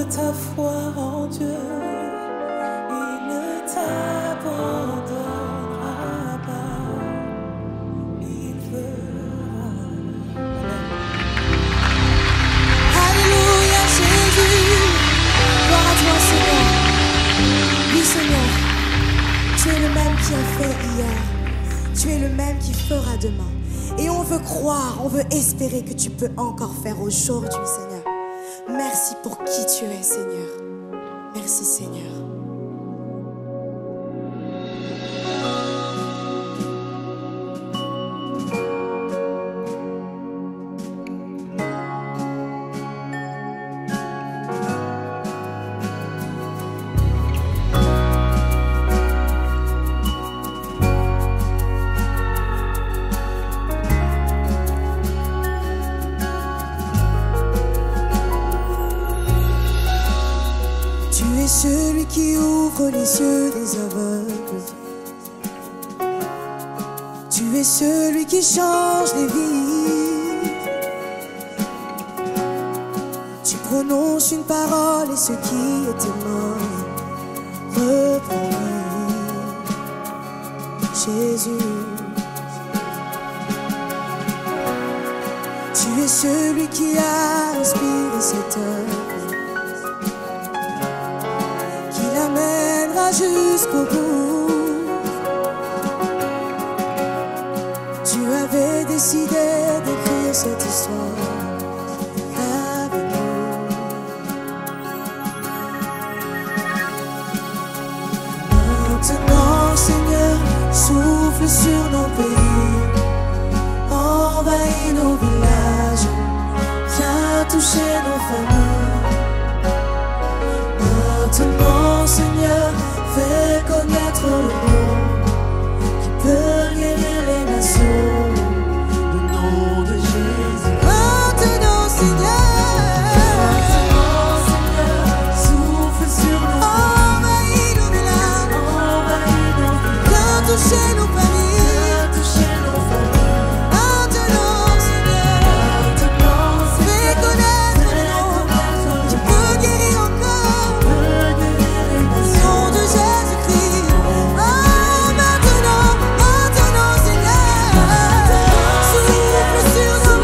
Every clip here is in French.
ta foi en Dieu, il ne t'abandonnera pas, il fera. Alléluia Jésus, gloire à toi Seigneur. Oui Seigneur, tu es le même qui a fait hier, tu es le même qui fera demain. Et on veut croire, on veut espérer que tu peux encore faire aujourd'hui Seigneur. Merci pour qui tu es Seigneur. Merci Seigneur. Tu es celui qui ouvre les yeux des aveugles. Tu es celui qui change les vies. Tu prononces une parole et ceux qui étaient morts reprennent. Jésus. Tu es celui qui a inspiré cette œuvre, l'amènera jusqu'au bout. Tu avais décidé d'écrire cette histoire avec nous. Maintenant, Seigneur, souffle sur nos pays, envahis nos villages, viens toucher nos familles. Maintenant, Seigneur, fais connaître le nom qui peut guérir les nations, le nom de Jésus. Maintenant, Seigneur, souffle sur nous, envahis nos villages, viens toucher nos familles, Maintenant, Seigneur, fais connaître le nom qui peut guérir encore. Nom de Jésus-Christ. Oh, maintenant, Seigneur, souffle sur nos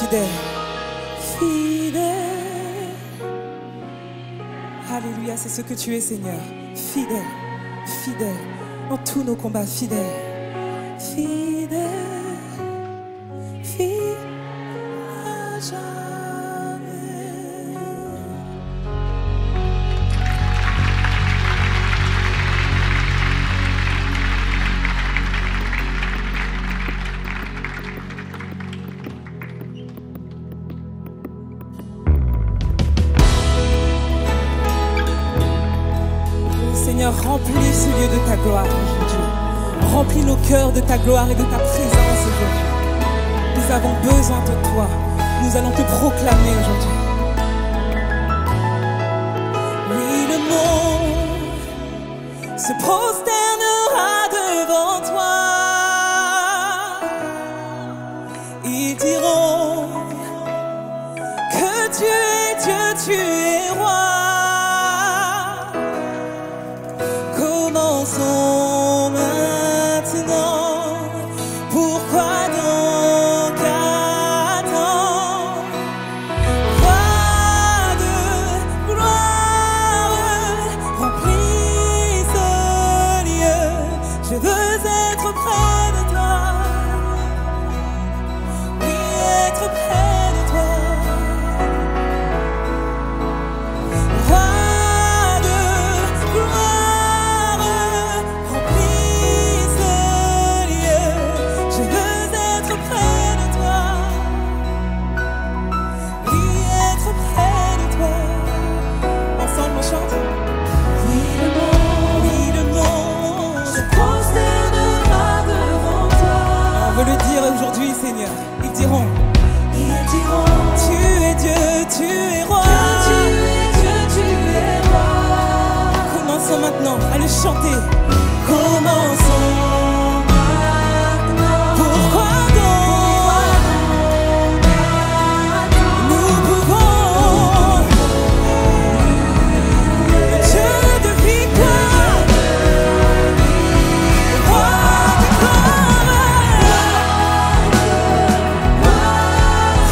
fidèle, fidèle. Alléluia, c'est ce que tu es, Seigneur. Fidèle, fidèle, dans tous nos combats, fidèle, fidèle, fidèle à jamais. Seigneur, remplis ce lieu de ta gloire aujourd'hui. Remplis nos cœurs de ta gloire et de ta présence aujourd'hui. Nous avons besoin de toi. Nous allons te proclamer aujourd'hui. Oui, le monde se prosternera devant toi. Ils diront que tu es Dieu, tu es roi. Commençons maintenant. Pourquoi donc attendre? Roi de gloire, remplis ce lieu. Je veux être près de toi. Oui, être près de toi. Roi de gloire, remplis ce lieu. Je veux être près de toi. Oui, être près de toi. Ensemble on chante. Oui, le monde se prosternera devant toi. On veut le dire aujourd'hui, Seigneur. Ils diront, tu es Dieu, tu es roi. Commençons maintenant à le chanter. Commençons maintenant. Pourquoi donc nous pouvons, le Dieu de victoire, roi de gloire,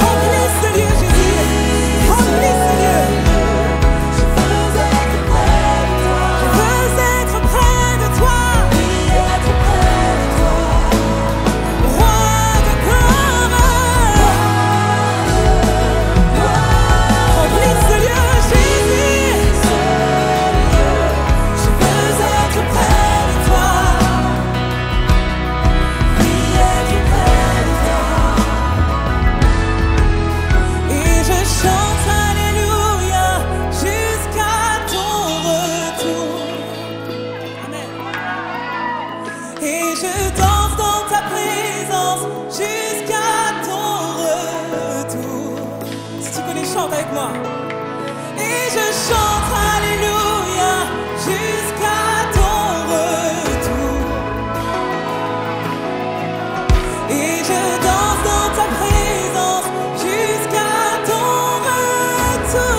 remplis ce lieu, Jésus, remplis ce lieu. Je veux être près de toi. Roi de gloire, remplis ce lieu, Jésus. Je veux être près de toi. Oui, être près de toi. Et je chante Alléluia jusqu'à ton retour. Amen. Et je danse dans ta présence jusqu'à ton retour. Si tu connais, chante avec moi. Et je chante Alléluia jusqu'à ton retour. Et je danse dans ta présence jusqu'à ton retour.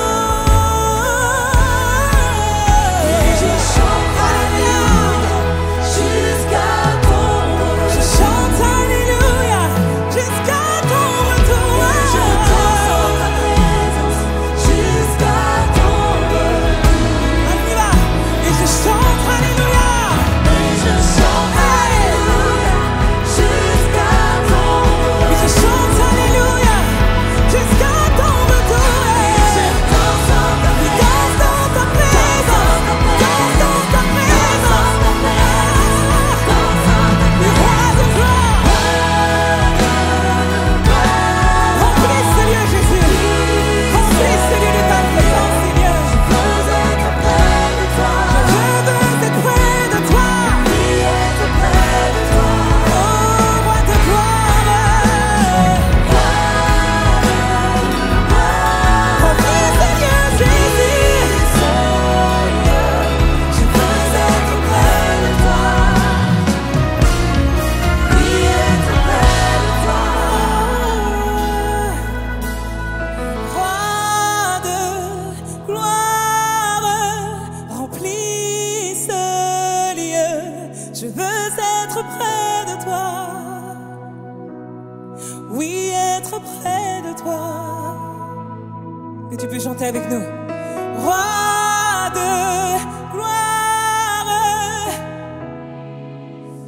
Et je chante Alléluia jusqu'à ton retour. Je chante Alléluia jusqu'à ton retour. Et je danse dans ta présence jusqu'à ton retour. On y va. Et je chante Alléluia. Et je chante Alléluia jusqu'à ton retour. Et je chante Alléluia jusqu'à ton retour. Et je danse dans ta présence. Danse dans ta présence. Danse dans ta présence. Le roi de gloire. Remplis ce lieu, Jésus. Remplis ce lieu de ta présence, Seigneur. Je veux être près de toi. Je veux être près de toi. Oui, être près de toi. Oh, roi de gloire. Remplis ce lieu, Jésus. Je veux être près de toi. Oui, être près de toi. Roi de gloire, remplis ce lieu. Je veux être près de toi. Oui, être près de toi. Chantez avec nous. Roi de gloire.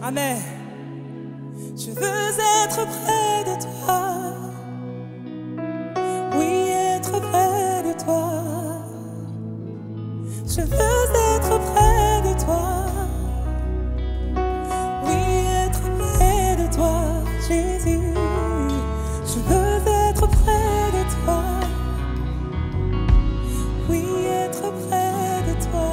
Amen. Je veux être près de toi. Oui, être près de toi. Je veux être près de toi. Oui, être près de toi, Jésus. Je veux être près de toi. Oui, être près de toi.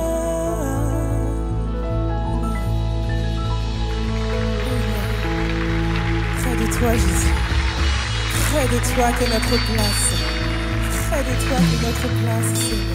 Près de toi, Jésus. Près de toi qu'est notre place. Près de toi qu'est notre place, Seigneur.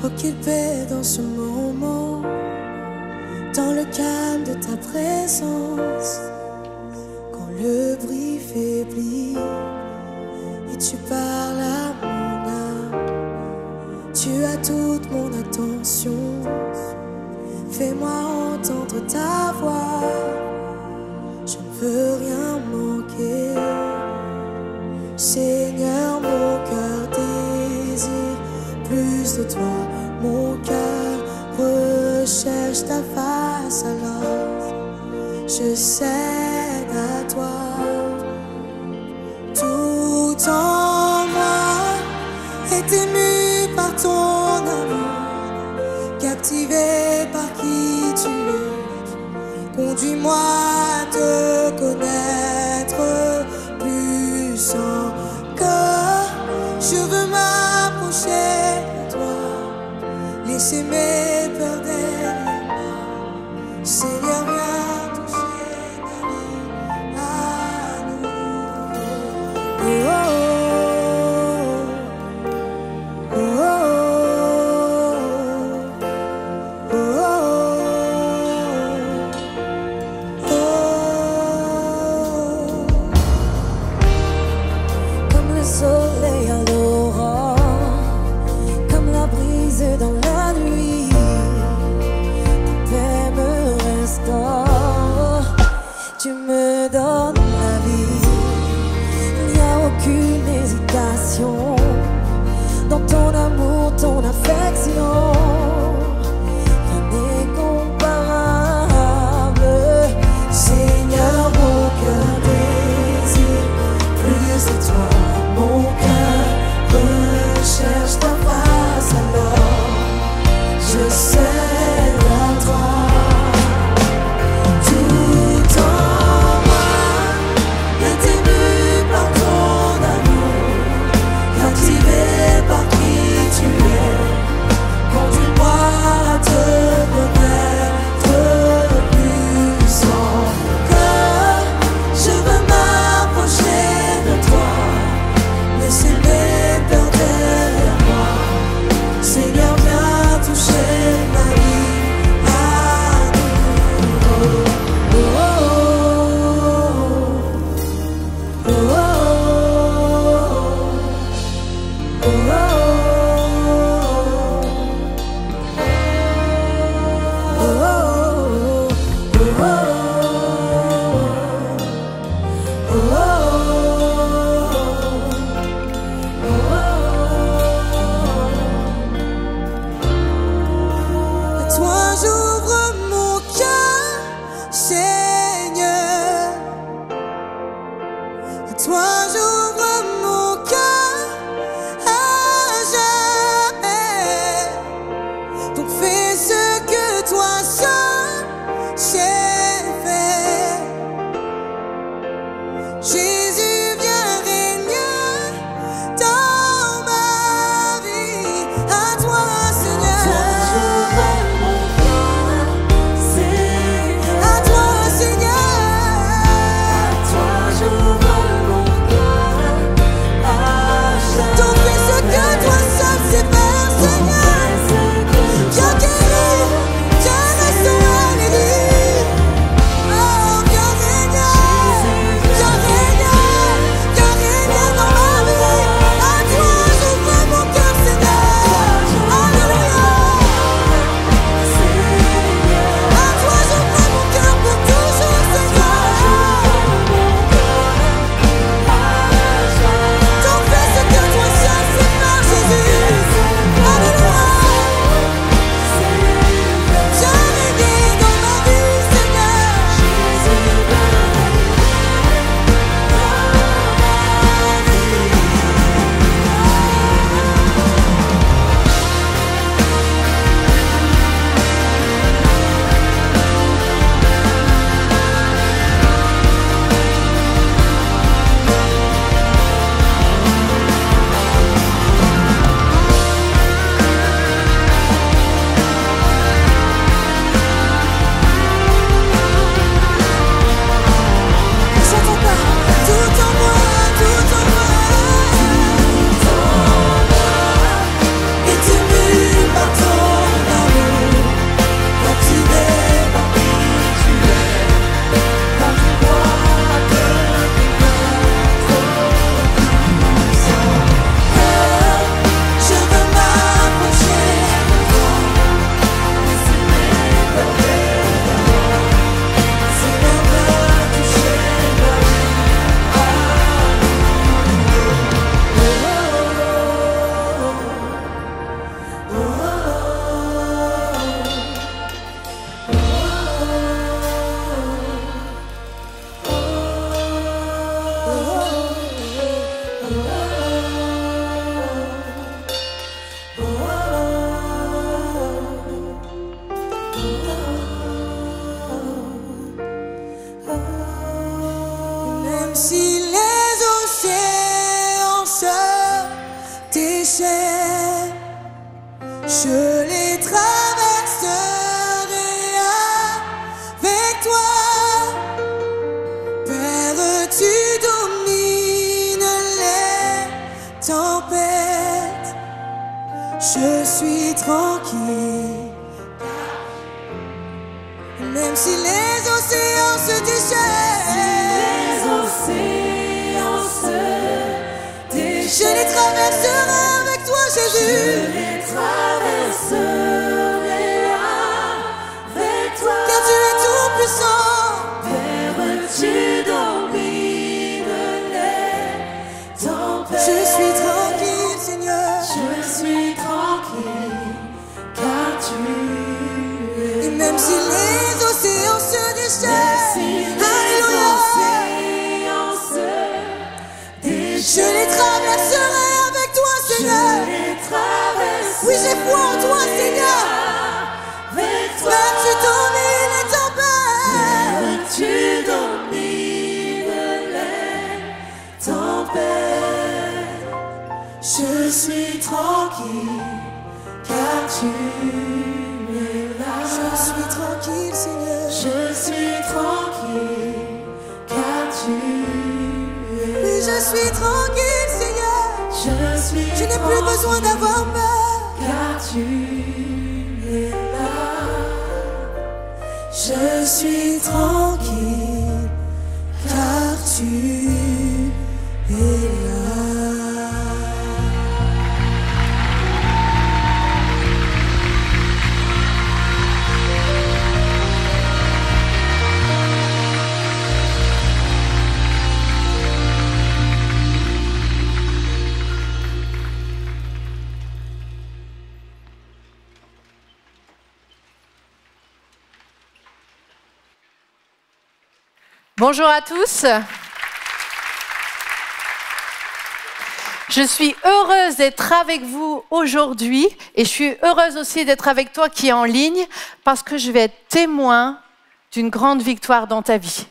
Oh, quelle paix dans ce moment, dans le calme de ta présence, quand le bruit faiblit et tu parles à mon âme. Tu as toute mon attention, fais-moi entendre ta voix. Je ne veux rien manquer, Seigneur, mon cœur désire plus de toi. Mon cœur recherche ta face, alors je cède à toi. Tout en moi est ému par ton amour, captivé par qui tu es. Conduis-moi à te connaître plus encore. Je veux m'approcher de toi, laisser mes peurs derrière moi. Seigneur, viens toucher ma vie à nouveau. Oh, oh, oh, oh, oh, oh. Comme le soleil à l'aurore, comme la brise dans la nuit, ta paix me restaure. Tu me donnes la vie, il n'y a aucune hésitation dans ton amour, ton affection. Rien n'est comparable. Seigneur, mon cœur désire plus de toi. Mon cœur recherche ta face, alors je cède à toi. Tout en moi est ému par ton amour, captivé par qui tu es. Conduis-moi à te connaître plus encore. Je veux m'approcher de toi, laisser mes peurs derrière moi. Seigneur, viens toucher ma vie à nouveau. Oh, oh, oh, oh, oh, oh, à toi j'ouvre mon cœur, Seigneur. À toi j'ouvre mon cœur à jamais. Donc fais ce que toi seul sais faire. Jésus, viens régner dans ma vie. À toi, Seigneur. À toi, Seigneur. Donc fais ce que toi seul sais faire, Seigneur. Viens guérir, viens restaurer les vies. Oh, Même si les océans se déchaînent, je les traverserai avec toi. Père, tu domines les tempêtes. Je suis tranquille. Même si les océans se déchaînent, je les traverserai avec toi, Jésus. Je les traverserai avec toi. Car tu es tout puissant. Père, tu domines les tempêtes. Je suis tranquille, Seigneur. Je suis tranquille, car tu es Et même si les océans se déchaînent, alléluia, je les traverserai avec toi, Seigneur. Oui, j'ai foi en toi, Seigneur. Même tu domines les tempêtes. Tu domines les tempêtes. Je suis tranquille, car tu es là. Je suis tranquille, Seigneur. Je suis tranquille, car tu es là. Oui, je suis tranquille, Seigneur. Je n'ai plus besoin d'avoir peur. Car tu es là. Je suis tranquille, car tu es là. Bonjour à tous. Je suis heureuse d'être avec vous aujourd'hui et je suis heureuse aussi d'être avec toi qui est en ligne parce que je vais être témoin d'une grande victoire dans ta vie.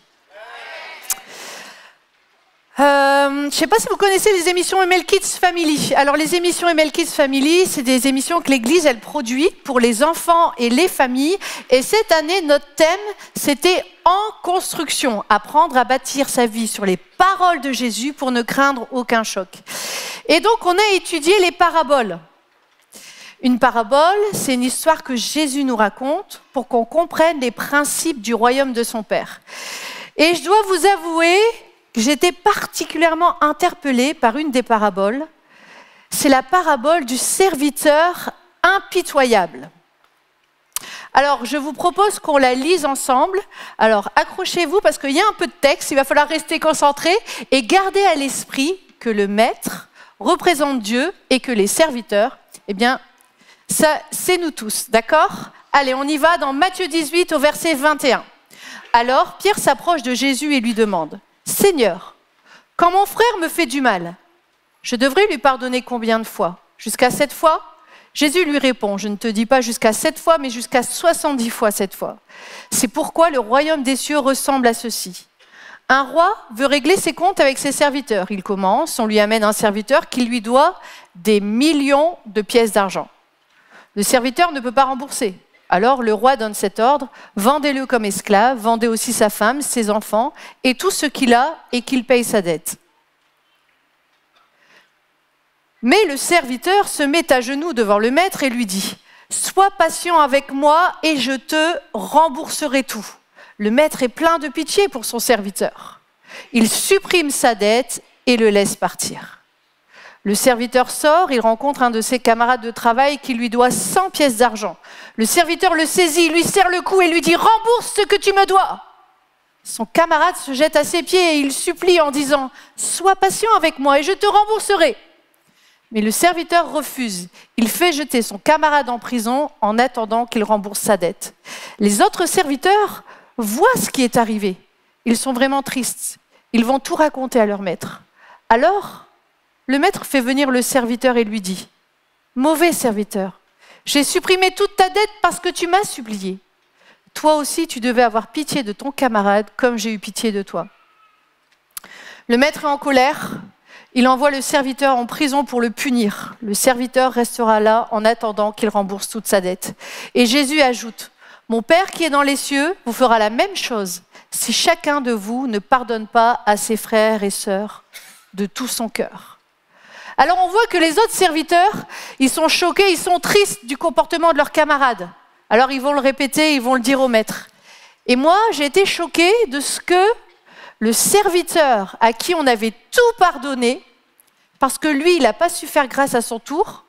Je ne sais pas si vous connaissez les émissions ML Kids Family. Alors les émissions ML Kids Family, c'est des émissions que l'Église elle produit pour les enfants et les familles. Et cette année, notre thème, c'était en construction, apprendre à bâtir sa vie sur les paroles de Jésus pour ne craindre aucun choc. Et donc on a étudié les paraboles. Une parabole, c'est une histoire que Jésus nous raconte pour qu'on comprenne les principes du royaume de son Père. Et je dois vous avouer que j'étais particulièrement interpellée par une des paraboles. C'est la parabole du serviteur impitoyable. Alors, je vous propose qu'on la lise ensemble. Alors, accrochez-vous parce qu'il y a un peu de texte, il va falloir rester concentré et garder à l'esprit que le maître représente Dieu et que les serviteurs, eh bien, ça, c'est nous tous, d'accord ? Allez, on y va dans Matthieu 18 au verset 21. Alors, Pierre s'approche de Jésus et lui demande « Seigneur, quand mon frère me fait du mal, je devrais lui pardonner combien de fois ? Jusqu'à 7 fois ?» Jésus lui répond « Je ne te dis pas jusqu'à 7 fois, mais jusqu'à 70 fois 7 fois. C'est pourquoi le royaume des cieux ressemble à ceci. Un roi veut régler ses comptes avec ses serviteurs. Il commence, on lui amène un serviteur qui lui doit des millions de pièces d'argent. Le serviteur ne peut pas rembourser. Alors le roi donne cet ordre, vendez-le comme esclave, vendez aussi sa femme, ses enfants et tout ce qu'il a et qu'il paye sa dette. Mais le serviteur se met à genoux devant le maître et lui dit « Sois patient avec moi et je te rembourserai tout. » Le maître est plein de pitié pour son serviteur. Il supprime sa dette et le laisse partir. Le serviteur sort, il rencontre un de ses camarades de travail qui lui doit 100 pièces d'argent. Le serviteur le saisit, lui serre le cou et lui dit « Rembourse ce que tu me dois !» Son camarade se jette à ses pieds et il supplie en disant « Sois patient avec moi et je te rembourserai !» Mais le serviteur refuse. Il fait jeter son camarade en prison en attendant qu'il rembourse sa dette. Les autres serviteurs voient ce qui est arrivé. Ils sont vraiment tristes. Ils vont tout raconter à leur maître. Alors, le maître fait venir le serviteur et lui dit « Mauvais serviteur, j'ai supprimé toute ta dette parce que tu m'as supplié. Toi aussi, tu devais avoir pitié de ton camarade comme j'ai eu pitié de toi. » Le maître est en colère, il envoie le serviteur en prison pour le punir. Le serviteur restera là en attendant qu'il rembourse toute sa dette. Et Jésus ajoute, « Mon Père qui est dans les cieux vous fera la même chose si chacun de vous ne pardonne pas à ses frères et sœurs de tout son cœur. » Alors on voit que les autres serviteurs, ils sont choqués, ils sont tristes du comportement de leurs camarades. Alors ils vont le répéter, ils vont le dire au maître. Et moi, j'ai été choquée de ce que le serviteur à qui on avait tout pardonné, parce que lui, il n'a pas su faire grâce à son tour,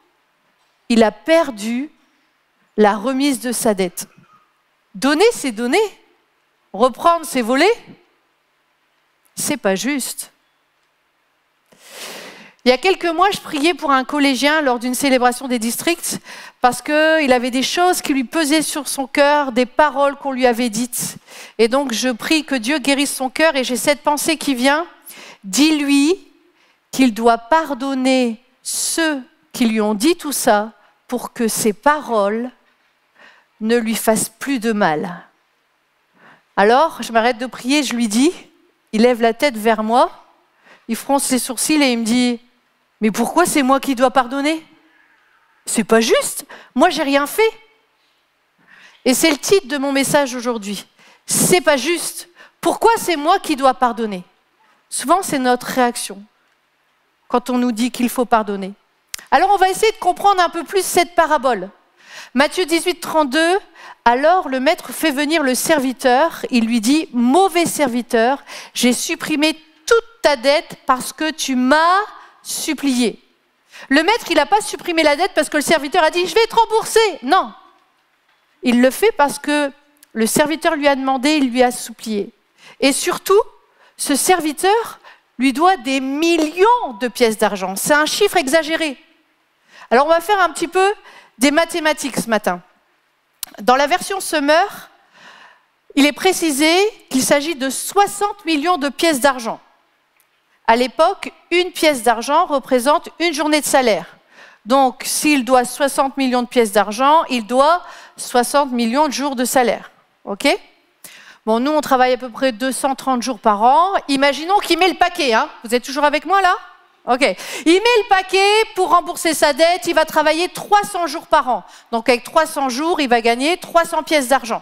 il a perdu la remise de sa dette. Donner, c'est donner. Reprendre, c'est voler. C'est pas juste. Il y a quelques mois, je priais pour un collégien lors d'une célébration des districts parce qu'il avait des choses qui lui pesaient sur son cœur, des paroles qu'on lui avait dites. Et donc, je prie que Dieu guérisse son cœur et j'ai cette pensée qui vient. Dis-lui qu'il doit pardonner ceux qui lui ont dit tout ça pour que ses paroles ne lui fassent plus de mal. Alors, je m'arrête de prier, je lui dis, il lève la tête vers moi, il fronce ses sourcils et il me dit, mais pourquoi c'est moi qui dois pardonner? C'est pas juste, moi j'ai rien fait. Et c'est le titre de mon message aujourd'hui. C'est pas juste. Pourquoi c'est moi qui dois pardonner? Souvent c'est notre réaction quand on nous dit qu'il faut pardonner. Alors on va essayer de comprendre un peu plus cette parabole. Matthieu 18, 32, alors le maître fait venir le serviteur, il lui dit, mauvais serviteur, j'ai supprimé toute ta dette parce que tu m'as supplié. Le maître, il n'a pas supprimé la dette parce que le serviteur a dit, je vais te rembourser. Non, il le fait parce que le serviteur lui a demandé, il lui a supplié. Et surtout, ce serviteur lui doit des millions de pièces d'argent. C'est un chiffre exagéré. Alors on va faire un petit peu des mathématiques ce matin. Dans la version Summer, il est précisé qu'il s'agit de 60 millions de pièces d'argent. À l'époque, une pièce d'argent représente une journée de salaire. Donc, s'il doit 60 millions de pièces d'argent, il doit 60 millions de jours de salaire. OK ? Bon, nous, on travaille à peu près 230 jours par an. Imaginons qu'il met le paquet. Hein. Vous êtes toujours avec moi, là ? OK. Il met le paquet pour rembourser sa dette. Il va travailler 300 jours par an. Donc, avec 300 jours, il va gagner 300 pièces d'argent.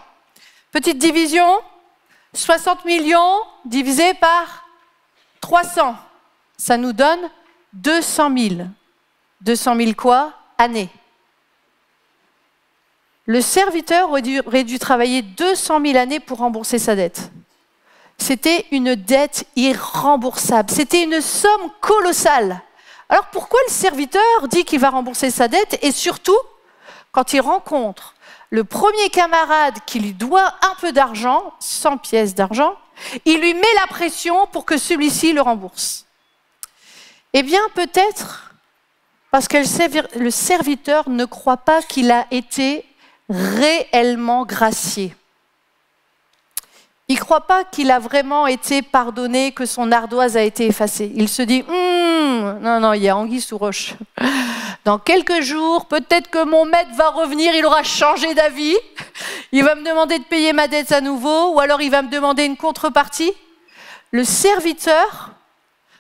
Petite division, 60 millions divisé par 300. Ça nous donne 200 000. 200 000 quoi? Années. Le serviteur aurait dû travailler 200 000 années pour rembourser sa dette. C'était une dette irremboursable. C'était une somme colossale. Alors pourquoi le serviteur dit qu'il va rembourser sa dette? Et surtout, quand il rencontre le premier camarade qui lui doit un peu d'argent, 100 pièces d'argent, il lui met la pression pour que celui-ci le rembourse. Eh bien, peut-être parce que le serviteur ne croit pas qu'il a été réellement gracié. Il ne croit pas qu'il a vraiment été pardonné, que son ardoise a été effacée. Il se dit, non, il y a anguille sous roche. Dans quelques jours, peut-être que mon maître va revenir, il aura changé d'avis, il va me demander de payer ma dette à nouveau, ou alors il va me demander une contrepartie. Le serviteur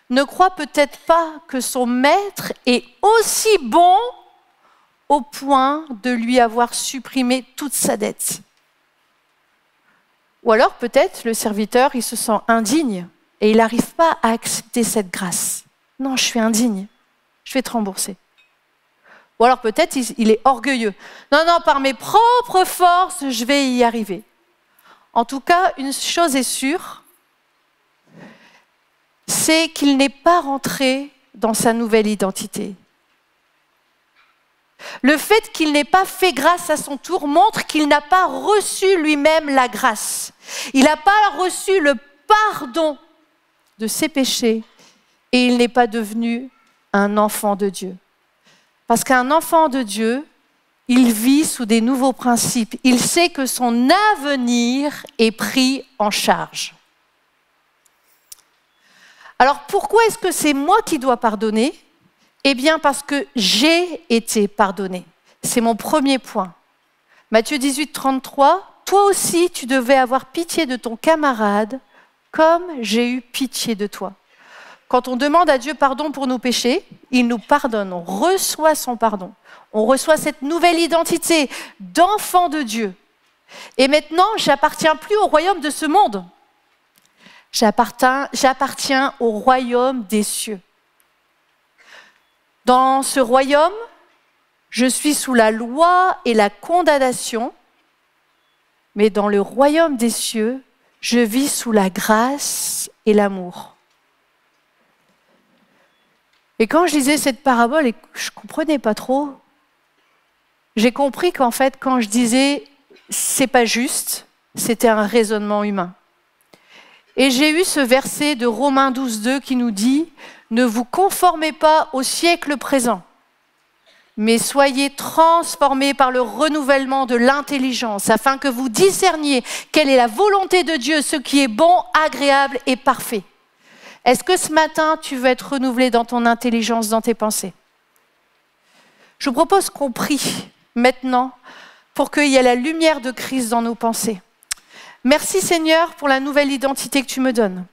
ne croit peut-être pas que son maître est aussi bon au point de lui avoir supprimé toute sa dette. Ou alors peut-être le serviteur, il se sent indigne et il n'arrive pas à accepter cette grâce. Non, je suis indigne, je vais te rembourser. Ou alors peut-être il est orgueilleux. Non, par mes propres forces, je vais y arriver. En tout cas, une chose est sûre, c'est qu'il n'est pas rentré dans sa nouvelle identité. Le fait qu'il n'ait pas fait grâce à son tour montre qu'il n'a pas reçu lui-même la grâce. Il n'a pas reçu le pardon de ses péchés et il n'est pas devenu un enfant de Dieu. Parce qu'un enfant de Dieu, il vit sous des nouveaux principes. Il sait que son avenir est pris en charge. Alors pourquoi est-ce que c'est moi qui dois pardonner ? Eh bien parce que j'ai été pardonné. C'est mon premier point. Matthieu 18, 33, toi aussi tu devais avoir pitié de ton camarade comme j'ai eu pitié de toi. quand on demande à Dieu pardon pour nos péchés, il nous pardonne, on reçoit son pardon. On reçoit cette nouvelle identité d'enfant de Dieu. Et maintenant, j'appartiens plus au royaume de ce monde. J'appartiens au royaume des cieux. Dans ce royaume, je suis sous la loi et la condamnation, mais dans le royaume des cieux, je vis sous la grâce et l'amour. Et quand je lisais cette parabole et que je ne comprenais pas trop, j'ai compris qu'en fait, quand je disais « c'est pas juste », c'était un raisonnement humain. Et j'ai eu ce verset de Romains 12, 2 qui nous dit « Ne vous conformez pas au siècle présent, mais soyez transformés par le renouvellement de l'intelligence, afin que vous discerniez quelle est la volonté de Dieu, ce qui est bon, agréable et parfait. » Est-ce que ce matin, tu veux être renouvelé dans ton intelligence, dans tes pensées? Je vous propose qu'on prie maintenant pour qu'il y ait la lumière de Christ dans nos pensées. Merci Seigneur pour la nouvelle identité que tu me donnes.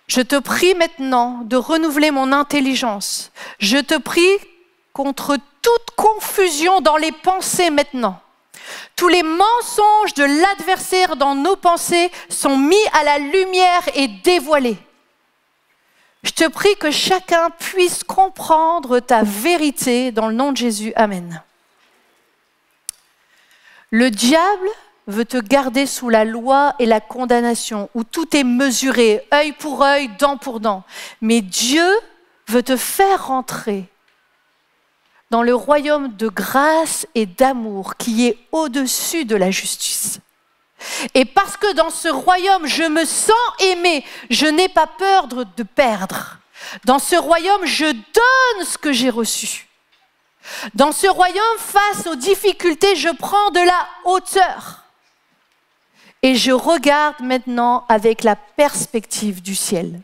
Je te prie maintenant de renouveler mon intelligence. Je te prie contre toute confusion dans les pensées maintenant. Tous les mensonges de l'adversaire dans nos pensées sont mis à la lumière et dévoilés. Je te prie que chacun puisse comprendre ta vérité dans le nom de Jésus. Amen. Le diable veut te garder sous la loi et la condamnation, où tout est mesuré, œil pour œil, dent pour dent. Mais Dieu veut te faire rentrer dans le royaume de grâce et d'amour qui est au-dessus de la justice. Et parce que dans ce royaume, je me sens aimé, je n'ai pas peur de perdre. Dans ce royaume, je donne ce que j'ai reçu. Dans ce royaume, face aux difficultés, je prends de la hauteur. Et je regarde maintenant avec la perspective du ciel.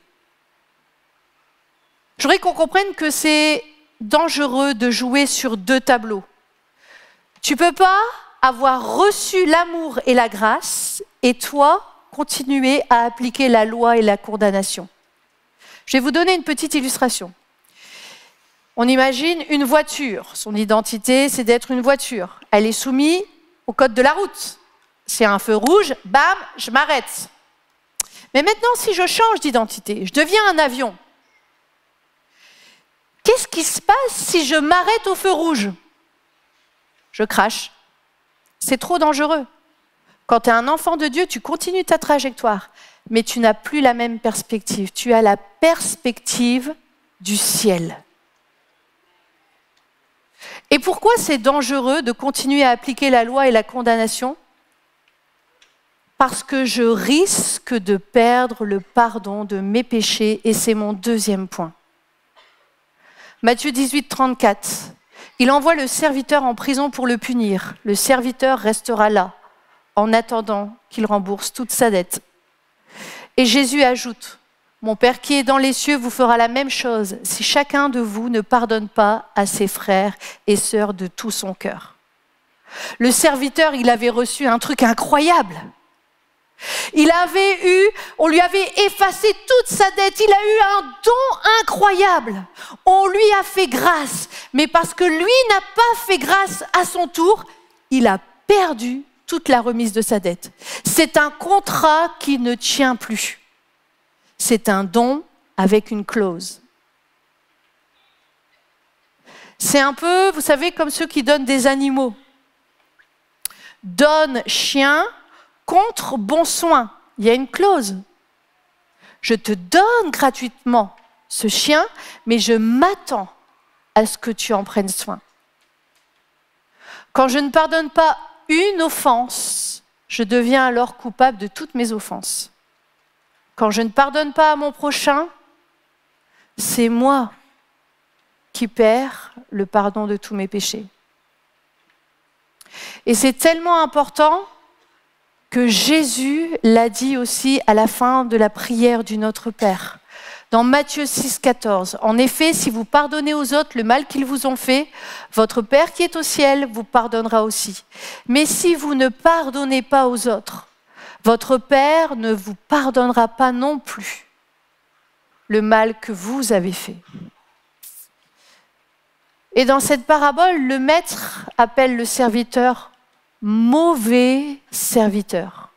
Je voudrais qu'on comprenne que c'est dangereux de jouer sur deux tableaux. Tu ne peux pas avoir reçu l'amour et la grâce et toi, continuer à appliquer la loi et la condamnation. Je vais vous donner une petite illustration. On imagine une voiture. Son identité, c'est d'être une voiture. Elle est soumise au code de la route. C'est un feu rouge, bam, je m'arrête. Mais maintenant, si je change d'identité, je deviens un avion. Qu'est-ce qui se passe si je m'arrête au feu rouge? Je crache. C'est trop dangereux. Quand tu es un enfant de Dieu, tu continues ta trajectoire, mais tu n'as plus la même perspective. Tu as la perspective du ciel. Et pourquoi c'est dangereux de continuer à appliquer la loi et la condamnation? Parce que je risque de perdre le pardon de mes péchés, et c'est mon deuxième point. Matthieu 18, 34. Il envoie le serviteur en prison pour le punir. Le serviteur restera là, en attendant qu'il rembourse toute sa dette. Et Jésus ajoute, « Mon Père qui est dans les cieux vous fera la même chose si chacun de vous ne pardonne pas à ses frères et sœurs de tout son cœur. » Le serviteur, il avait reçu un truc incroyable. On lui avait effacé toute sa dette, il a eu un don incroyable. On lui a fait grâce, mais parce que lui n'a pas fait grâce à son tour, il a perdu toute la remise de sa dette. C'est un contrat qui ne tient plus. C'est un don avec une clause. C'est un peu, vous savez, comme ceux qui donnent des animaux. Donne chien contre bon soin. Il y a une clause. Je te donne gratuitement ce chien, mais je m'attends à ce que tu en prennes soin. Quand je ne pardonne pas une offense, je deviens alors coupable de toutes mes offenses. Quand je ne pardonne pas à mon prochain, c'est moi qui perds le pardon de tous mes péchés. Et c'est tellement important que Jésus l'a dit aussi à la fin de la prière du Notre Père. Dans Matthieu 6, 14, « En effet, si vous pardonnez aux autres le mal qu'ils vous ont fait, votre Père qui est au ciel vous pardonnera aussi. Mais si vous ne pardonnez pas aux autres, votre Père ne vous pardonnera pas non plus. » le mal que vous avez fait. Et dans cette parabole, le maître appelle le serviteur mauvais serviteur.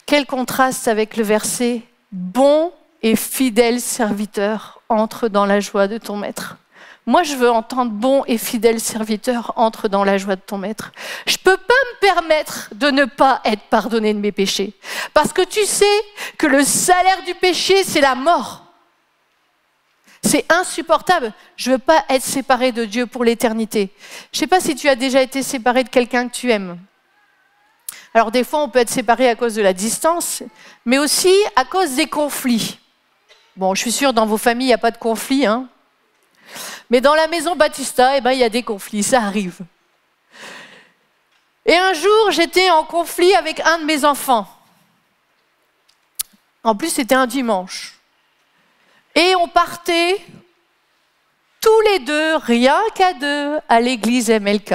Quel contraste avec le verset « Bon et fidèle serviteur, entre dans la joie de ton maître ». Moi, je veux entendre « Bon et fidèle serviteur, entre dans la joie de ton maître ». Je ne peux pas me permettre de ne pas être pardonné de mes péchés. Parce que tu sais que le salaire du péché, c'est la mort. C'est insupportable. Je ne veux pas être séparé de Dieu pour l'éternité. Je ne sais pas si tu as déjà été séparé de quelqu'un que tu aimes. Alors des fois, on peut être séparé à cause de la distance, mais aussi à cause des conflits. Bon, je suis sûre, dans vos familles, il n'y a pas de conflits, hein. Mais dans la maison Baptista, il y a des conflits, ça arrive. Et un jour, j'étais en conflit avec un de mes enfants. En plus, c'était un dimanche. Et on partait tous les deux, rien qu'à deux, à l'église MLK.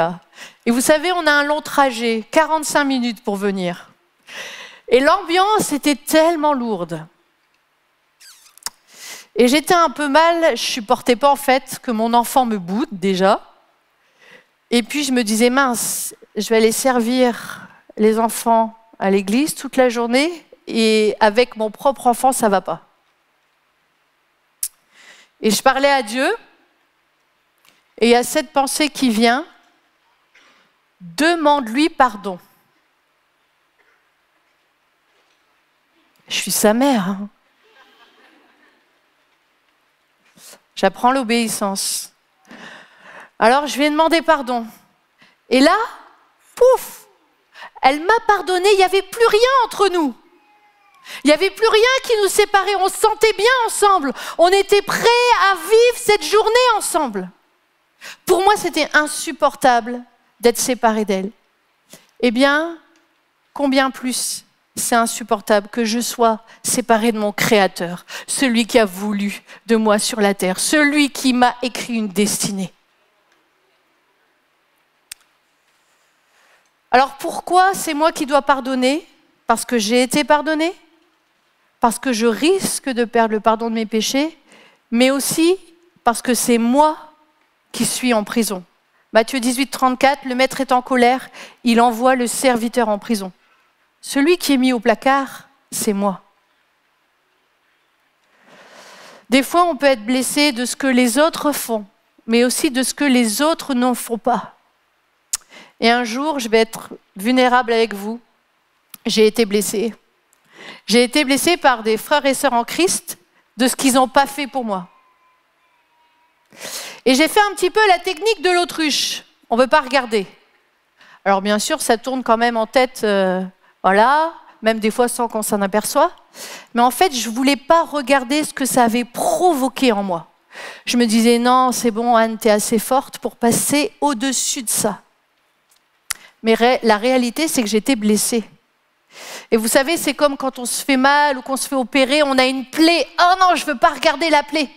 Et vous savez, on a un long trajet, 45 minutes pour venir. Et l'ambiance était tellement lourde. Et j'étais un peu mal, je ne supportais pas en fait que mon enfant me boude déjà. Et puis je me disais, mince, je vais aller servir les enfants à l'église toute la journée et avec mon propre enfant, ça ne va pas. Et je parlais à Dieu et il y a cette pensée qui vient, demande-lui pardon. Je suis sa mère. Hein. J'apprends l'obéissance. Alors je lui ai demandé pardon. Et là, pouf, elle m'a pardonné, il n'y avait plus rien entre nous. Il n'y avait plus rien qui nous séparait, on se sentait bien ensemble. On était prêts à vivre cette journée ensemble. Pour moi, c'était insupportable d'être séparé d'elle. Eh bien, combien plus c'est insupportable que je sois séparé de mon Créateur, celui qui a voulu de moi sur la terre, celui qui m'a écrit une destinée. Alors pourquoi c'est moi qui dois pardonner? Parce que j'ai été pardonné? Parce que je risque de perdre le pardon de mes péchés, mais aussi parce que c'est moi qui suis en prison. Matthieu 18, 34, le maître est en colère, il envoie le serviteur en prison. Celui qui est mis au placard, c'est moi. Des fois, on peut être blessé de ce que les autres font, mais aussi de ce que les autres n'en font pas. Et un jour, je vais être vulnérable avec vous. J'ai été blessée. J'ai été blessée par des frères et sœurs en Christ de ce qu'ils n'ont pas fait pour moi. Et j'ai fait un petit peu la technique de l'autruche. On ne veut pas regarder. Alors bien sûr, ça tourne quand même en tête, voilà, même des fois sans qu'on s'en aperçoive. Mais en fait, je ne voulais pas regarder ce que ça avait provoqué en moi. Je me disais, non, c'est bon, Anne, tu es assez forte pour passer au-dessus de ça. Mais la réalité, c'est que j'étais blessée. Et vous savez, c'est comme quand on se fait mal ou qu'on se fait opérer, on a une plaie. Oh non, je ne veux pas regarder la plaie.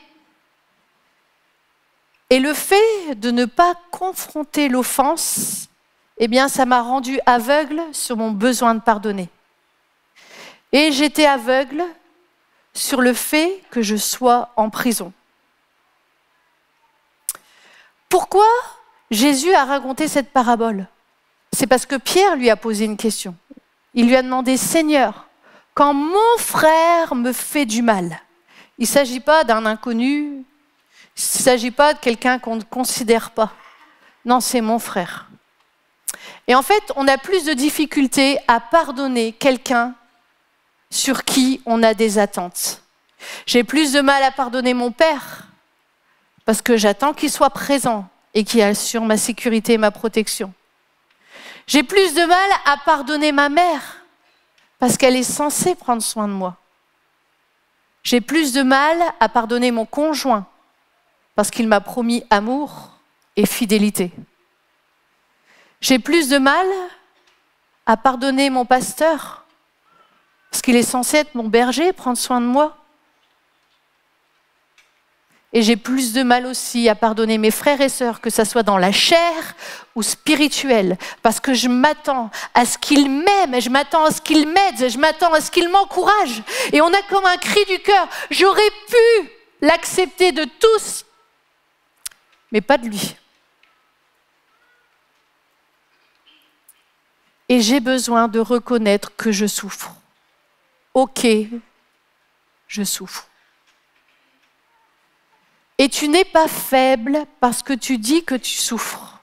Et le fait de ne pas confronter l'offense, eh bien, ça m'a rendue aveugle sur mon besoin de pardonner. Et j'étais aveugle sur le fait que je sois en prison. Pourquoi Jésus a raconté cette parabole? C'est parce que Pierre lui a posé une question. Il lui a demandé, Seigneur, quand mon frère me fait du mal, il ne s'agit pas d'un inconnu, il ne s'agit pas de quelqu'un qu'on ne considère pas. Non, c'est mon frère. Et en fait, on a plus de difficultés à pardonner quelqu'un sur qui on a des attentes. J'ai plus de mal à pardonner mon père parce que j'attends qu'il soit présent et qu'il assure ma sécurité et ma protection. J'ai plus de mal à pardonner ma mère parce qu'elle est censée prendre soin de moi. J'ai plus de mal à pardonner mon conjoint parce qu'il m'a promis amour et fidélité. J'ai plus de mal à pardonner mon pasteur parce qu'il est censé être mon berger, prendre soin de moi. Et j'ai plus de mal aussi à pardonner mes frères et sœurs, que ça soit dans la chair ou spirituelle, parce que je m'attends à ce qu'ils m'aiment, je m'attends à ce qu'ils m'aident, je m'attends à ce qu'ils m'encouragent. Et on a comme un cri du cœur, j'aurais pu l'accepter de tous, mais pas de lui. Et j'ai besoin de reconnaître que je souffre. Ok, je souffre. Et tu n'es pas faible parce que tu dis que tu souffres.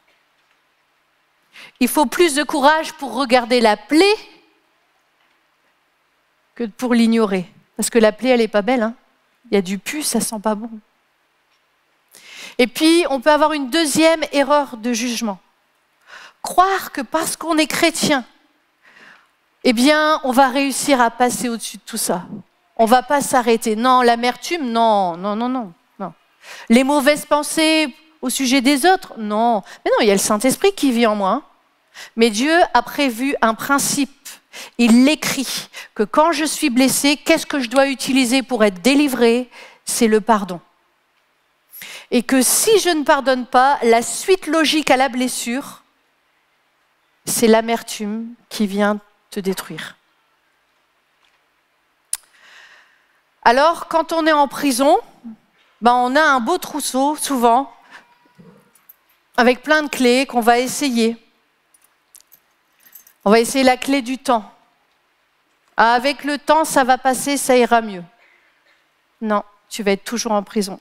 Il faut plus de courage pour regarder la plaie que pour l'ignorer. Parce que la plaie, elle n'est pas belle, hein. Il y a du pus, ça sent pas bon. Et puis, on peut avoir une deuxième erreur de jugement. Croire que parce qu'on est chrétien, eh bien, on va réussir à passer au-dessus de tout ça. On ne va pas s'arrêter. Non, l'amertume, non. Les mauvaises pensées au sujet des autres, non. Mais non, il y a le Saint-Esprit qui vit en moi. Hein. Mais Dieu a prévu un principe. Il l'écrit que quand je suis blessée, qu'est-ce que je dois utiliser pour être délivrée? C'est le pardon. Et que si je ne pardonne pas, la suite logique à la blessure, c'est l'amertume qui vient te détruire. Alors, quand on est en prison, on a un beau trousseau, souvent, avec plein de clés qu'on va essayer. On va essayer la clé du temps. Ah, avec le temps, ça va passer, ça ira mieux. Non, tu vas être toujours en prison.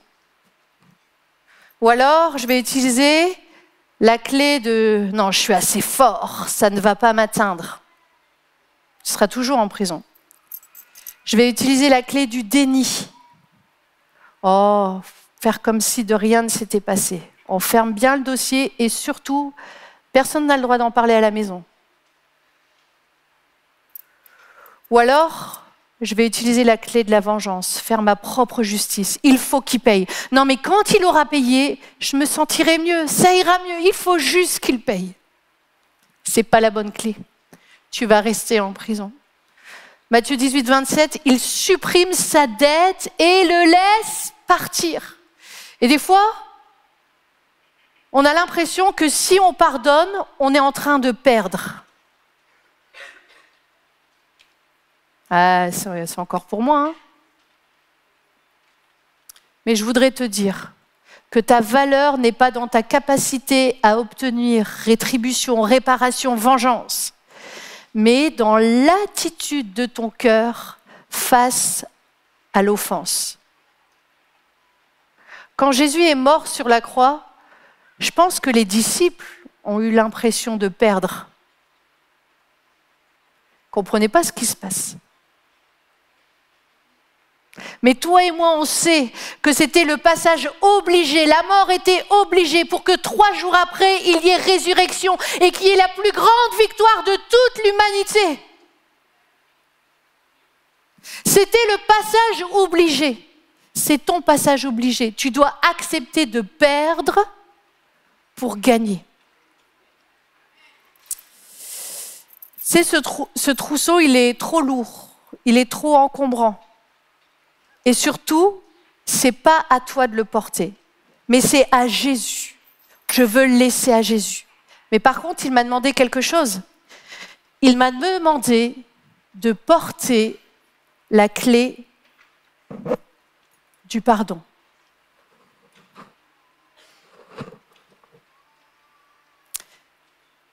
Ou alors, je vais utiliser la clé de « non, je suis assez fort, ça ne va pas m'atteindre ». Tu seras toujours en prison. Je vais utiliser la clé du déni. Oh, faire comme si de rien ne s'était passé. On ferme bien le dossier et surtout, personne n'a le droit d'en parler à la maison. Ou alors, je vais utiliser la clé de la vengeance, faire ma propre justice. Il faut qu'il paye. Non, mais quand il aura payé, je me sentirai mieux, ça ira mieux. Il faut juste qu'il paye. C'est pas la bonne clé. Tu vas rester en prison. Matthieu 18, 27, il supprime sa dette et le laisse partir. Et des fois, on a l'impression que si on pardonne, on est en train de perdre. Ah, c'est encore pour moi. Hein. Mais je voudrais te dire que ta valeur n'est pas dans ta capacité à obtenir rétribution, réparation, vengeance, mais dans l'attitude de ton cœur face à l'offense. Quand Jésus est mort sur la croix, je pense que les disciples ont eu l'impression de perdre. Ils ne comprenaient pas ce qui se passe. Mais toi et moi, on sait que c'était le passage obligé, la mort était obligée pour que 3 jours après, il y ait résurrection et qu'il y ait la plus grande victoire de toute l'humanité. C'était le passage obligé. C'est ton passage obligé. Tu dois accepter de perdre pour gagner. C'est ce trousseau, il est trop lourd, il est trop encombrant. Et surtout, ce n'est pas à toi de le porter, mais c'est à Jésus. Je veux le laisser à Jésus. Mais par contre, il m'a demandé quelque chose. Il m'a demandé de porter la clé du pardon.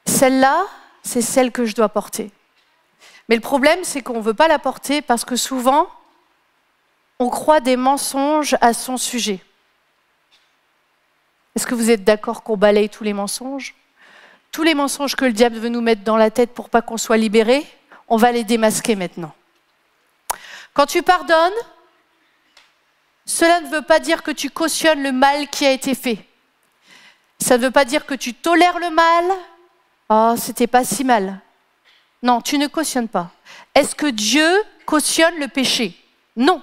Celle-là, c'est celle que je dois porter. Mais le problème, c'est qu'on ne veut pas la porter parce que souvent, on croit des mensonges à son sujet. Est-ce que vous êtes d'accord qu'on balaye tous les mensonges? Tous les mensonges que le diable veut nous mettre dans la tête pour pas qu'on soit libéré, on va les démasquer maintenant. Quand tu pardonnes, cela ne veut pas dire que tu cautionnes le mal qui a été fait. Ça ne veut pas dire que tu tolères le mal. Oh, c'était pas si mal. Non, tu ne cautionnes pas. Est-ce que Dieu cautionne le péché? Non.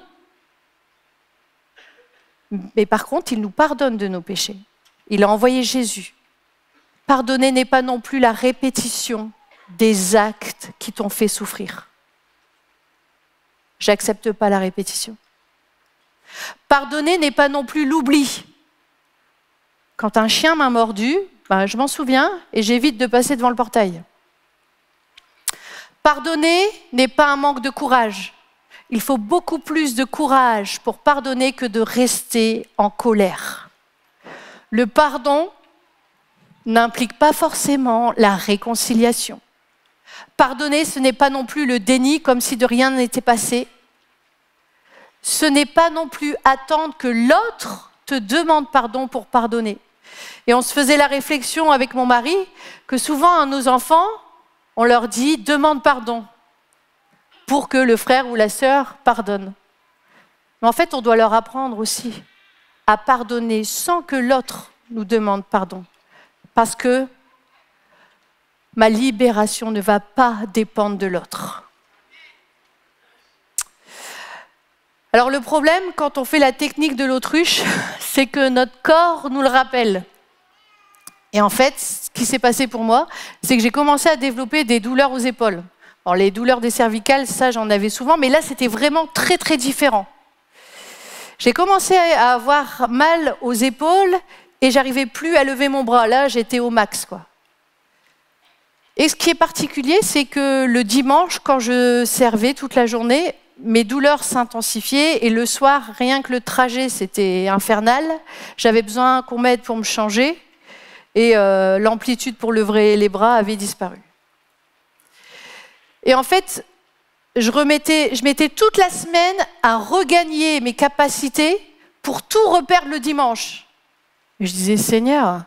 Mais par contre, il nous pardonne de nos péchés. Il a envoyé Jésus. Pardonner n'est pas non plus la répétition des actes qui t'ont fait souffrir. J'accepte pas la répétition. Pardonner n'est pas non plus l'oubli. Quand un chien m'a mordu, je m'en souviens et j'évite de passer devant le portail. Pardonner n'est pas un manque de courage. Il faut beaucoup plus de courage pour pardonner que de rester en colère. Le pardon n'implique pas forcément la réconciliation. Pardonner, ce n'est pas non plus le déni comme si de rien n'était passé. Ce n'est pas non plus attendre que l'autre te demande pardon pour pardonner. Et on se faisait la réflexion avec mon mari que souvent à nos enfants, on leur dit « demande pardon » pour que le frère ou la sœur pardonne. Mais en fait, on doit leur apprendre aussi à pardonner sans que l'autre nous demande pardon. Parce que ma libération ne va pas dépendre de l'autre. Alors le problème, quand on fait la technique de l'autruche, c'est que notre corps nous le rappelle. Et en fait, ce qui s'est passé pour moi, c'est que j'ai commencé à développer des douleurs aux épaules. Alors les douleurs des cervicales, ça j'en avais souvent, mais là c'était vraiment très très différent. J'ai commencé à avoir mal aux épaules et j'arrivais plus à lever mon bras. Là, j'étais au max, quoi. Et ce qui est particulier, c'est que le dimanche, quand je servais toute la journée, mes douleurs s'intensifiaient et le soir, rien que le trajet, c'était infernal. J'avais besoin qu'on m'aide pour me changer et l'amplitude pour lever les bras avait disparu. Et en fait, je mettais toute la semaine à regagner mes capacités pour tout reperdre le dimanche. Et je disais, Seigneur,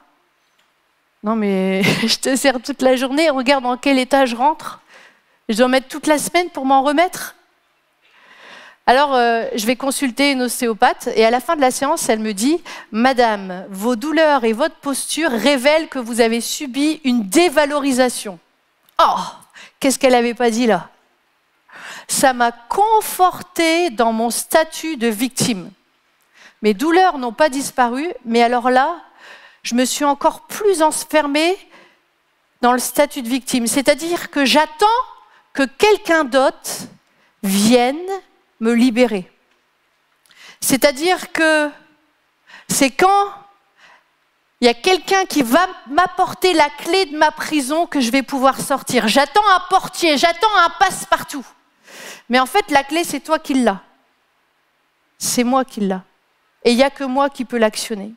non mais je te sers toute la journée, regarde dans quel état je rentre. Je dois mettre toute la semaine pour m'en remettre. Alors, je vais consulter une ostéopathe et à la fin de la séance, elle me dit « Madame, vos douleurs et votre posture révèlent que vous avez subi une dévalorisation. » Oh, qu'est-ce qu'elle n'avait pas dit là? Ça m'a confortée dans mon statut de victime. Mes douleurs n'ont pas disparu, mais alors là, je me suis encore plus enfermée dans le statut de victime. C'est-à-dire que j'attends que quelqu'un d'autre vienne me libérer. C'est-à-dire que c'est quand il y a quelqu'un qui va m'apporter la clé de ma prison que je vais pouvoir sortir. J'attends un portier, j'attends un passe-partout. Mais en fait, la clé, c'est toi qui l'as. C'est moi qui l'ai. Et il n'y a que moi qui peux l'actionner.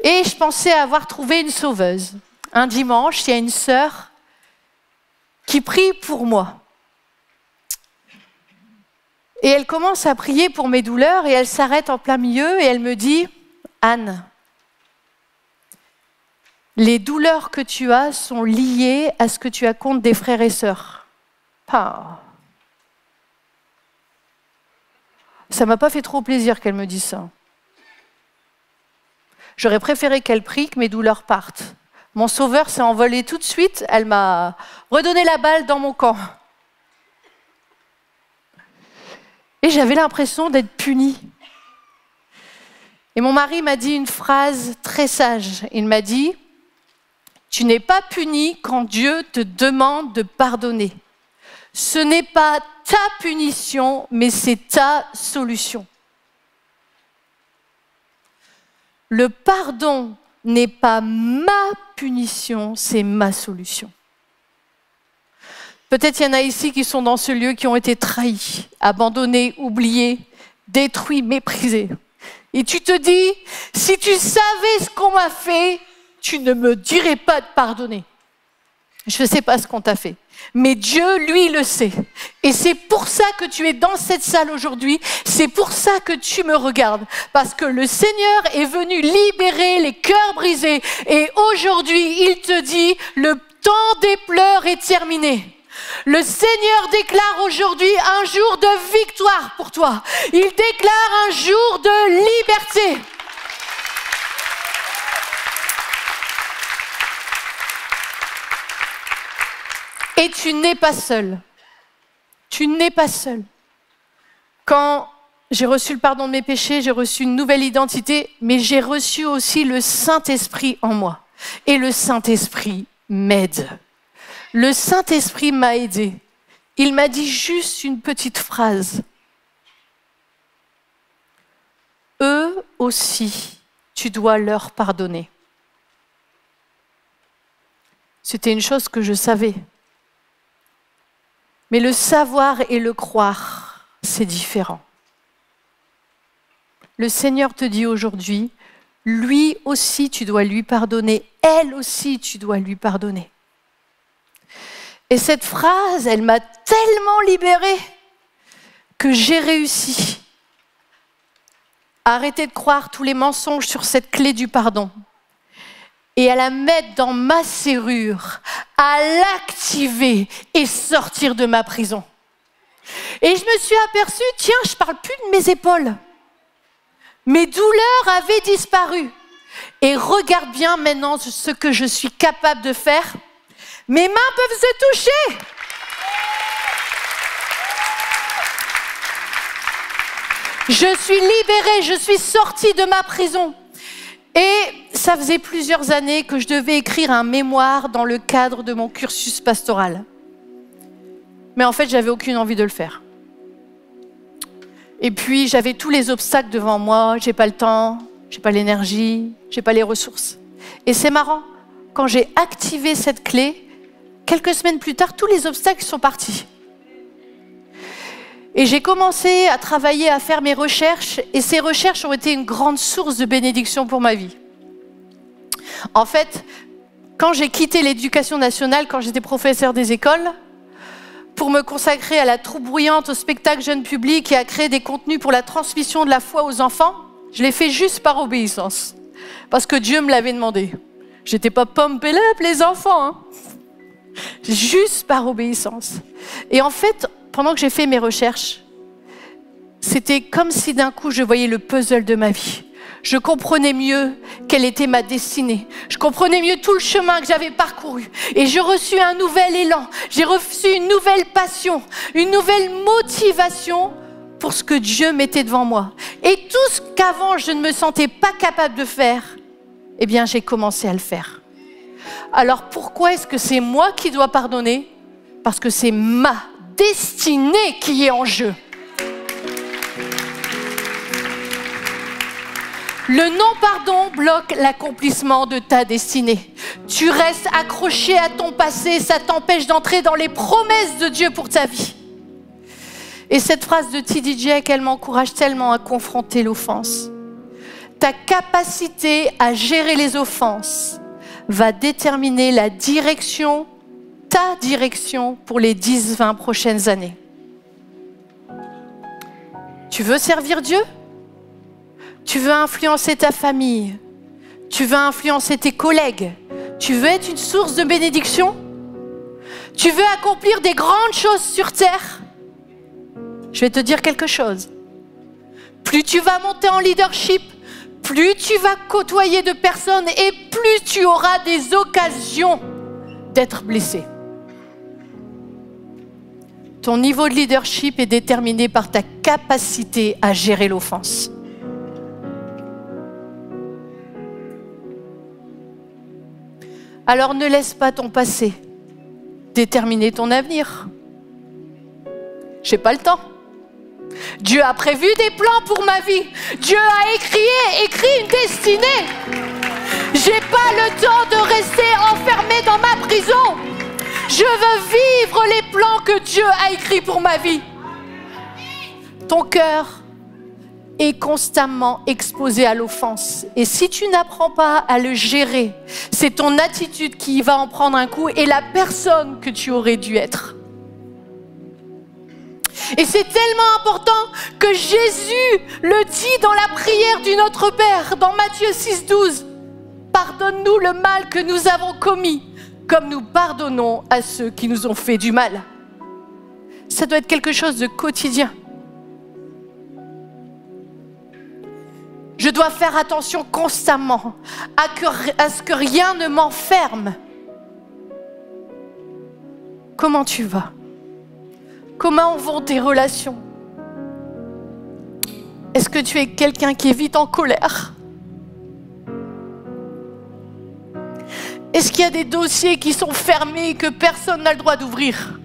Et je pensais avoir trouvé une sauveuse. Un dimanche, il y a une sœur qui prie pour moi. Et elle commence à prier pour mes douleurs et elle s'arrête en plein milieu et elle me dit « Anne, les douleurs que tu as sont liées à ce que tu as contre des frères et sœurs. » Ça ne m'a pas fait trop plaisir qu'elle me dise ça. J'aurais préféré qu'elle prie que mes douleurs partent. Mon sauveur s'est envolé tout de suite, elle m'a redonné la balle dans mon camp. Et j'avais l'impression d'être punie. Et mon mari m'a dit une phrase très sage. Il m'a dit « Tu n'es pas puni quand Dieu te demande de pardonner. Ce n'est pas ta punition, mais c'est ta solution. » Le pardon n'est pas ma punition, c'est ma solution. Peut-être il y en a ici qui sont dans ce lieu, qui ont été trahis, abandonnés, oubliés, détruits, méprisés. Et tu te dis, si tu savais ce qu'on m'a fait, tu ne me dirais pas de pardonner. Je ne sais pas ce qu'on t'a fait. Mais Dieu, lui, le sait. Et c'est pour ça que tu es dans cette salle aujourd'hui. C'est pour ça que tu me regardes. Parce que le Seigneur est venu libérer les cœurs brisés. Et aujourd'hui, il te dit, le temps des pleurs est terminé. Le Seigneur déclare aujourd'hui un jour de victoire pour toi. Il déclare un jour de liberté. Et tu n'es pas seul. Tu n'es pas seul. Quand j'ai reçu le pardon de mes péchés, j'ai reçu une nouvelle identité, mais j'ai reçu aussi le Saint-Esprit en moi. Et le Saint-Esprit m'aide. Le Saint-Esprit m'a aidé. Il m'a dit juste une petite phrase. aussi, tu dois leur pardonner. C'était une chose que je savais. Mais le savoir et le croire, c'est différent. Le Seigneur te dit aujourd'hui, lui aussi tu dois lui pardonner, elle aussi tu dois lui pardonner. Et cette phrase, elle m'a tellement libérée que j'ai réussi à arrêter de croire tous les mensonges sur cette clé du pardon et à la mettre dans ma serrure, à l'activer et sortir de ma prison. Et je me suis aperçue, tiens, je ne parle plus de mes épaules. Mes douleurs avaient disparu. Et regarde bien maintenant ce que je suis capable de faire. Mes mains peuvent se toucher. Je suis libérée, je suis sortie de ma prison. Et ça faisait plusieurs années que je devais écrire un mémoire dans le cadre de mon cursus pastoral. Mais en fait, j'avais aucune envie de le faire. Et puis, j'avais tous les obstacles devant moi. J'ai pas le temps, j'ai pas l'énergie, j'ai pas les ressources. Et c'est marrant, quand j'ai activé cette clé, quelques semaines plus tard, tous les obstacles sont partis. Et j'ai commencé à travailler, à faire mes recherches, et ces recherches ont été une grande source de bénédiction pour ma vie. En fait, quand j'ai quitté l'éducation nationale, quand j'étais professeur des écoles, pour me consacrer à la troupe bruyante, au spectacle jeune public et à créer des contenus pour la transmission de la foi aux enfants, je l'ai fait juste par obéissance, parce que Dieu me l'avait demandé. J'étais pas pump it up les enfants, hein. Juste par obéissance. Et en fait, pendant que j'ai fait mes recherches, c'était comme si d'un coup je voyais le puzzle de ma vie. Je comprenais mieux quelle était ma destinée. Je comprenais mieux tout le chemin que j'avais parcouru. Et j'ai reçu un nouvel élan. J'ai reçu une nouvelle passion, une nouvelle motivation pour ce que Dieu mettait devant moi. Et tout ce qu'avant je ne me sentais pas capable de faire, eh bien j'ai commencé à le faire. Alors pourquoi est-ce que c'est moi qui dois pardonner? Parce que c'est ma destinée qui est en jeu. Le non-pardon bloque l'accomplissement de ta destinée. Tu restes accroché à ton passé, ça t'empêche d'entrer dans les promesses de Dieu pour ta vie. Et cette phrase de T.D. Jakes, elle m'encourage tellement à confronter l'offense. Ta capacité à gérer les offenses va déterminer la direction, ta direction pour les 10-20 prochaines années. Tu veux servir Dieu ? Tu veux influencer ta famille, tu veux influencer tes collègues, tu veux être une source de bénédiction, tu veux accomplir des grandes choses sur terre. Je vais te dire quelque chose. Plus tu vas monter en leadership, plus tu vas côtoyer de personnes et plus tu auras des occasions d'être blessé. Ton niveau de leadership est déterminé par ta capacité à gérer l'offense. Alors ne laisse pas ton passé déterminer ton avenir. J'ai pas le temps. Dieu a prévu des plans pour ma vie. Dieu a écrit une destinée. J'ai pas le temps de rester enfermé dans ma prison. Je veux vivre les plans que Dieu a écrits pour ma vie. Ton cœur est constamment exposé à l'offense. Et si tu n'apprends pas à le gérer, c'est ton attitude qui va en prendre un coup et la personne que tu aurais dû être. Et c'est tellement important que Jésus le dit dans la prière du Notre Père, dans Matthieu 6,12. Pardonne-nous le mal que nous avons commis, comme nous pardonnons à ceux qui nous ont fait du mal. Ça doit être quelque chose de quotidien. Je dois faire attention constamment à ce que rien ne m'enferme. Comment tu vas? Comment vont tes relations? Est-ce que tu es quelqu'un qui est vite en colère? Est-ce qu'il y a des dossiers qui sont fermés et que personne n'a le droit d'ouvrir?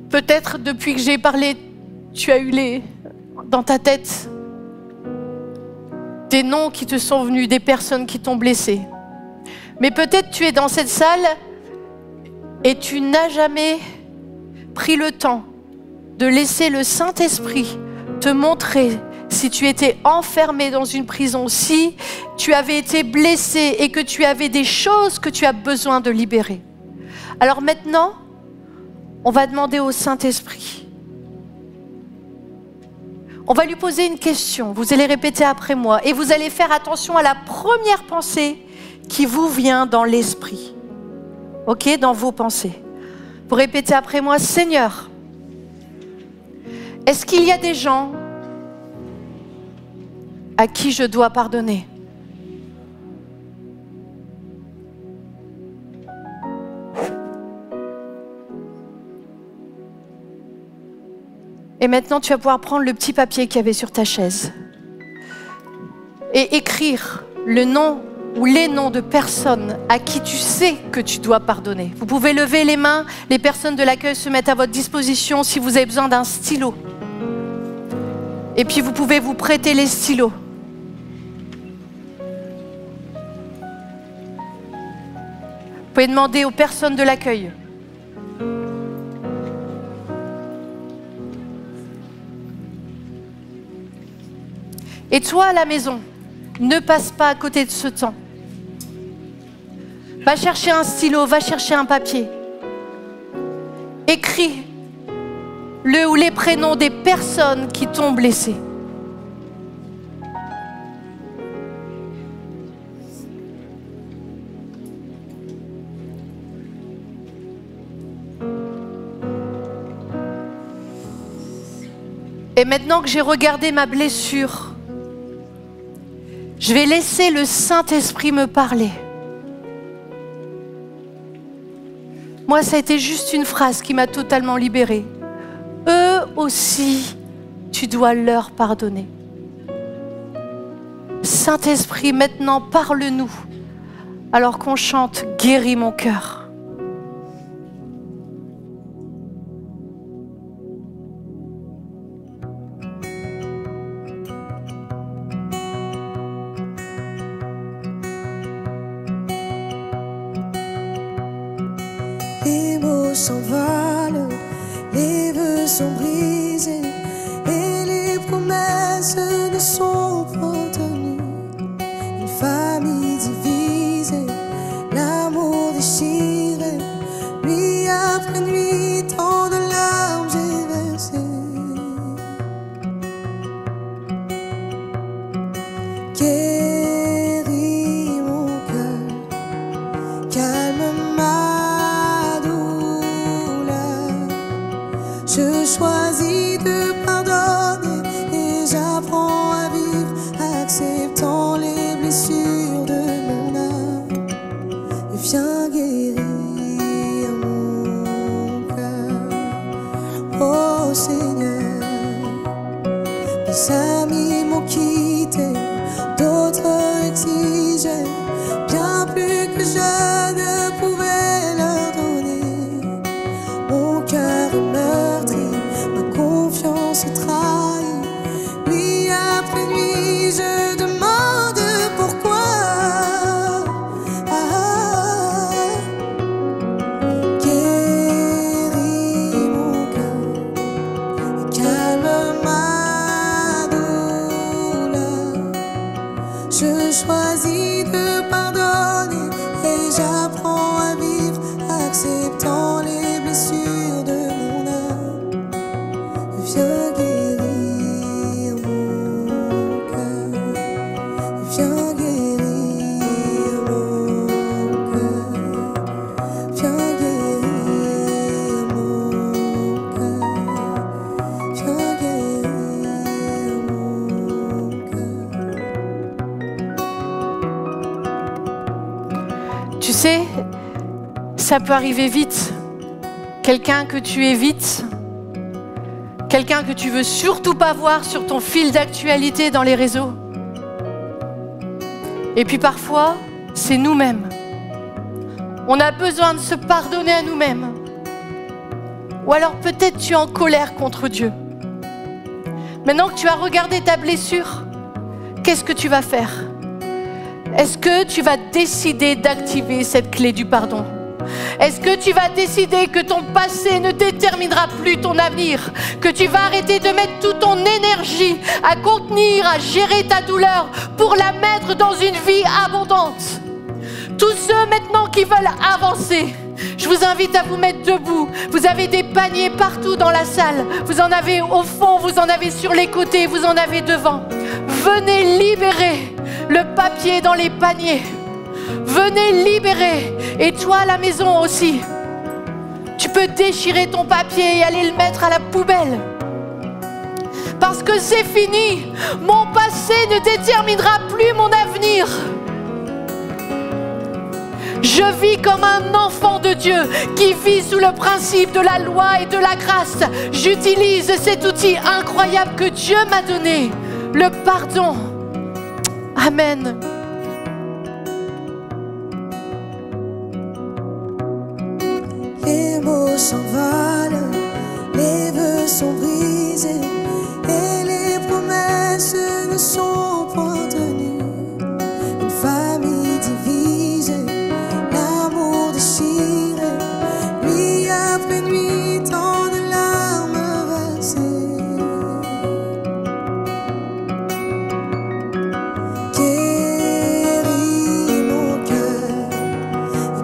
Peut-être depuis que j'ai parlé tu as eu dans ta tête des noms qui te sont venus, des personnes qui t'ont blessé. Mais peut-être tu es dans cette salle et tu n'as jamais pris le temps de laisser le Saint-Esprit te montrer si tu étais enfermé dans une prison, si tu avais été blessé et que tu avais des choses que tu as besoin de libérer. Alors maintenant, on va demander au Saint-Esprit. On va lui poser une question. Vous allez répéter après moi et vous allez faire attention à la première pensée qui vous vient dans l'esprit. Ok, dans vos pensées. Vous répétez après moi, Seigneur, est-ce qu'il y a des gens à qui je dois pardonner? Et maintenant, tu vas pouvoir prendre le petit papier qu'il y avait sur ta chaise et écrire le nom ou les noms de personnes à qui tu sais que tu dois pardonner. Vous pouvez lever les mains, les personnes de l'accueil se mettent à votre disposition si vous avez besoin d'un stylo. Et puis vous pouvez vous prêter les stylos. Vous pouvez demander aux personnes de l'accueil. Et toi à la maison, ne passe pas à côté de ce temps. Va chercher un stylo, va chercher un papier. Écris le ou les prénoms des personnes qui t'ont blessé. Et maintenant que j'ai regardé ma blessure, je vais laisser le Saint-Esprit me parler. Moi, ça a été juste une phrase qui m'a totalement libérée. Eux aussi, tu dois leur pardonner. Saint-Esprit, maintenant, parle-nous alors qu'on chante « Guéris mon cœur ». Les mots s'envolent, les vœux sont brisés et les promesses ne sont pas tenues. Une famille divisée, l'amour déchiré, nuit après nuit, tant de larmes j'ai versé. Guéris mon cœur, calme ma je choisis de pardonner et j'apprends à vivre, acceptant les blessures de mon âme. Viens guérir mon cœur, oh Seigneur. Mes amis m'ont quitté, d'autres exigeaient bien plus que je ne pouvais leur donner. Mon cœur est meurtri, ma confiance est trahie. Nuit après nuit, je demande pourquoi. Guéris mon cœur et calme ma douleur. Je choisis de pardonner et j'apprends à vivre, acceptant les blessures de mon âme. Viens guérir mon cœur, viens guérir mon cœur, viens guérir mon cœur, viens guérir mon cœur. Tu sais, ça peut arriver vite. Quelqu'un que tu évites, quelqu'un que tu veux surtout pas voir sur ton fil d'actualité dans les réseaux. Et puis parfois, c'est nous-mêmes. On a besoin de se pardonner à nous-mêmes. Ou alors peut-être tu es en colère contre Dieu. Maintenant que tu as regardé ta blessure, qu'est-ce que tu vas faire? Est-ce que tu vas décider d'activer cette clé du pardon? Est-ce que tu vas décider que ton passé ne déterminera plus ton avenir? Que tu vas arrêter de mettre toute ton énergie à contenir, à gérer ta douleur pour la mettre dans une vie abondante? Tous ceux maintenant qui veulent avancer, je vous invite à vous mettre debout. Vous avez des paniers partout dans la salle. Vous en avez au fond, vous en avez sur les côtés, vous en avez devant. Venez libérer le papier dans les paniers. Venez libérer. Et toi à la maison aussi, tu peux déchirer ton papier et aller le mettre à la poubelle. Parce que c'est fini. Mon passé ne déterminera plus mon avenir. Je vis comme un enfant de Dieu qui vit sous le principe de la loi et de la grâce. J'utilise cet outil incroyable que Dieu m'a donné, le pardon. Amen. Les mots s'envolent, les vœux sont brisés et les promesses ne sont point tenues. Une famille divisée, l'amour déchiré, nuit après nuit, tant de larmes versées. Guéris mon cœur,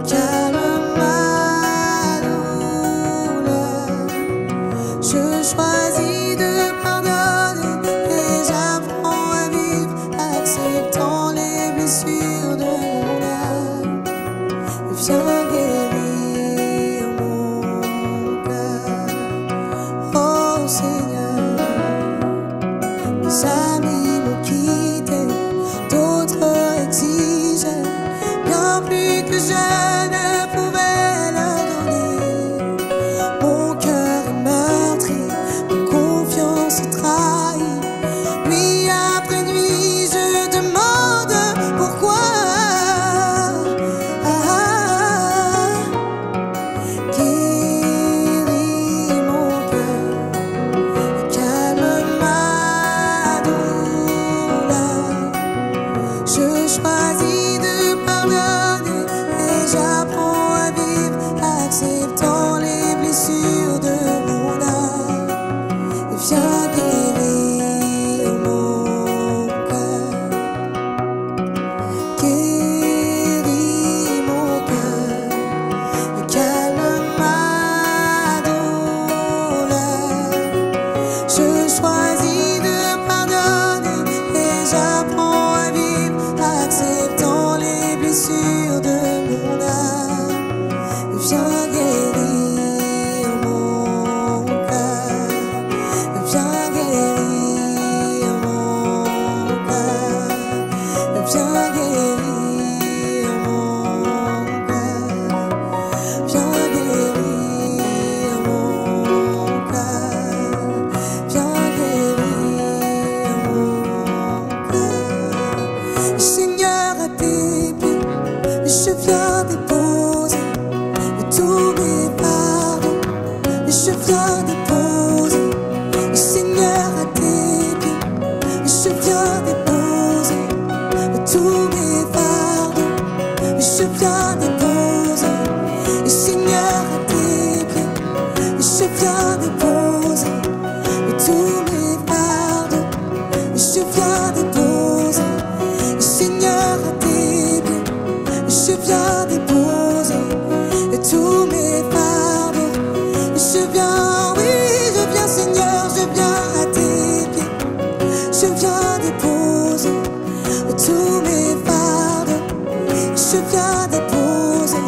calme ma douleur. Je choisis de pardonner et j'apprends à vivre, acceptant les blessures de mon âme. Viens guérir mon cœur, oh Seigneur. Mes amis m'ont quitté, d'autres exigent bien plus que je ne pouvais leur donner. Mon cœur est meurtri, ma confiance est trahie. Nuit après nuit, je demande pourquoi. Guéris mon cœur, calme ma douleur. Je choisis de pardonner et j'apprends à vivre, acceptant les blessures de mon âme. Viens guérir mon cœur, guéris mon cœur, calme ma douleur. Je choisis de pardonner et j'apprends à vivre, acceptant les blessures de mon âme. Viens guérir mon cœur, viens guérir mon cœur, viens guérir mon cœur, viens guérir mon cœur, viens guérir mon cœur. Seigneur, à tes pieds, je viens déposer tous mes pardons. Je viens déposer, Seigneur, à tes pieds, je viens déposer tous mes pardons. Je viens déposer, Seigneur, à tes pieds, je viens déposer tous mes pardons. Je viens déposer, Seigneur, à tes pieds, je viens déposer tous mes pardons. Je viens, oui, je viens, Seigneur, je viens à tes pieds. Je viens déposer tous mes pardons. Je viens déposer,